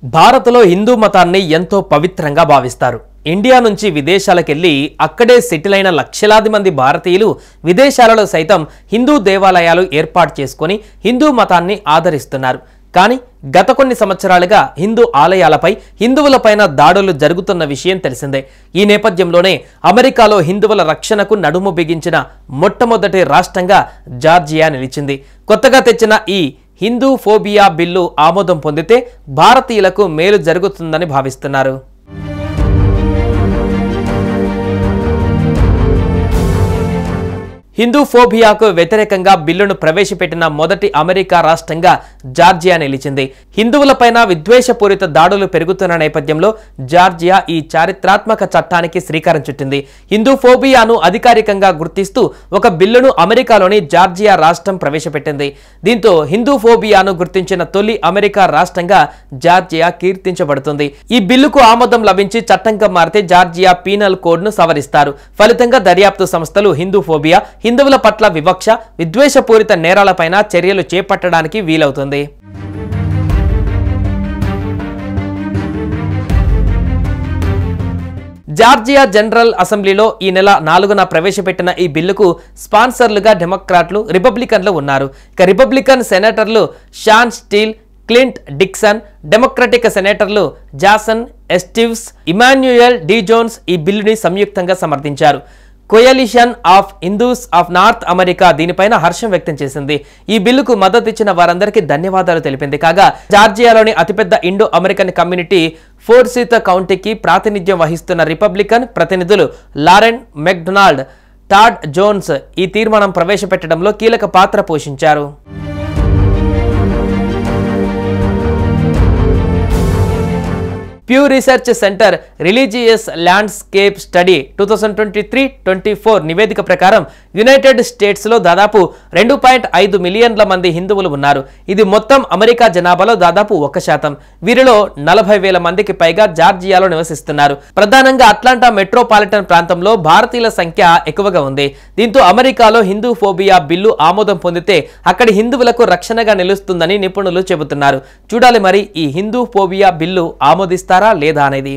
భారత్లో హిందూ మతాన్ని ఎంతో పవిత్రంగా భావిస్తారు. ఇండియా నుంచి విదేశాలకెళ్లి అక్కడే సెటిల్ అయిన లక్షలాది మంది భారతీయులు విదేశాలలో సైతం హిందూ దేవాలయాలు ఏర్పాటు చేసుకొని హిందూ మతాన్ని ఆదరిస్తున్నారు. కానీ గత కొన్ని సంవత్సరాలుగా హిందూ ఆలయాలపై హిందువులపైన దాడులు జరుగుతున్న విషయం తెలిసిందే. ఈ నేపథ్యంలోనే అమెరికాలో హిందువుల రక్షణకు నడుము బిగించిన మొట్టమొదటి రాష్ట్రంగా జార్జియా నిలిచింది. కొత్తగా తెచ్చిన ఈ హిందూ ఫోబియా బిల్లు ఆమోదం పొందితే భారతీయులకు మేలు జరుగుతుందని భావిస్తున్నారు. హిందూ ఫోబియాకు వ్యతిరేకంగా బిల్లును ప్రవేశపెట్టిన మొదటి అమెరికా రాష్ట్రంగా జార్జియా నిలిచింది. హిందువులపైన విద్వేషపూరిత దాడులు పెరుగుతున్న నేపథ్యంలో జార్జియా ఈ చారిత్రాత్మక చట్టానికి శ్రీకారం చుట్టింది. హిందూ ఫోబియాను అధికారికంగా గుర్తిస్తూ ఒక బిల్లును అమెరికాలోని జార్జియా రాష్ట్రం ప్రవేశపెట్టింది. దీంతో హిందూ ఫోబియాను గుర్తించిన తొలి అమెరికా రాష్ట్రంగా జార్జియా కీర్తించబడుతుంది. ఈ బిల్లుకు ఆమోదం లభించి చట్టంగా మారితే జార్జియా పీనల్ కోడ్ను సవరిస్తారు. ఫలితంగా దర్యాప్తు సంస్థలు హిందూ ఫోబియా, హిందువుల పట్ల వివక్ష, విద్వేషపూరిత నేరాలపైన చర్యలు చేపట్టడానికి వీలవుతుంది. జార్జియా జనరల్ అసెంబ్లీలో ఈ నెల 4న ప్రవేశపెట్టిన ఈ బిల్లుకు స్పాన్సర్లుగా డెమోక్రాట్లు, రిపబ్లికన్లు ఉన్నారు. ఇక రిపబ్లికన్ సెనేటర్లు Shawn Steele, Clint Dixon, democratic సెనేటర్లు Jason Esteves, Emmanuel D Jones ఈ బిల్లుని సంయుక్తంగా సమర్థించారు. Coalition of Hindus of North America దీనిపైన హర్షం వ్యక్తం చేసింది. ఈ బిల్లుకు మద్దతు ఇచ్చిన వారందరికీ ధన్యవాదాలు తెలిపింది. కాగా జార్జియాలోని అతిపెద్ద ఇండో అమెరికన్ కమ్యూనిటీ ఫోర్సిత్ కౌంటీకి ప్రాతినిధ్యం వహిస్తున్న రిపబ్లికన్ ప్రతినిధులు లారెన్ మెక్డొనాల్డ్, టాడ్ జోన్స్ ఈ తీర్మానం ప్రవేశపెట్టడంలో కీలక పాత్ర పోషించారు. Pew research center religious landscape study 2023-24 నివేదిక ప్రకారం యునైటెడ్ స్టేట్స్లో దాదాపు 2.5 మిలియన్ల మంది హిందువులు ఉన్నారు. ఇది మొత్తం అమెరికా జనాభాలో దాదాపు 1%. వీరిలో 40,000 మందికి పైగా జార్జియాలో నివసిస్తున్నారు. ప్రధానంగా అట్లాంటా మెట్రోపాలిటన్ ప్రాంతంలో భారతీయుల సంఖ్య ఎక్కువగా ఉంది. దీంతో అమెరికాలో హిందూ ఫోబియా బిల్లు ఆమోదం పొందితే అక్కడి హిందువులకు రక్షణగా నిలుస్తుందని నిపుణులు చెబుతున్నారు. చూడాలి మరి ఈ హిందూ ఫోబియా బిల్లు ఆమోదిస్తారా లేదా అనేది.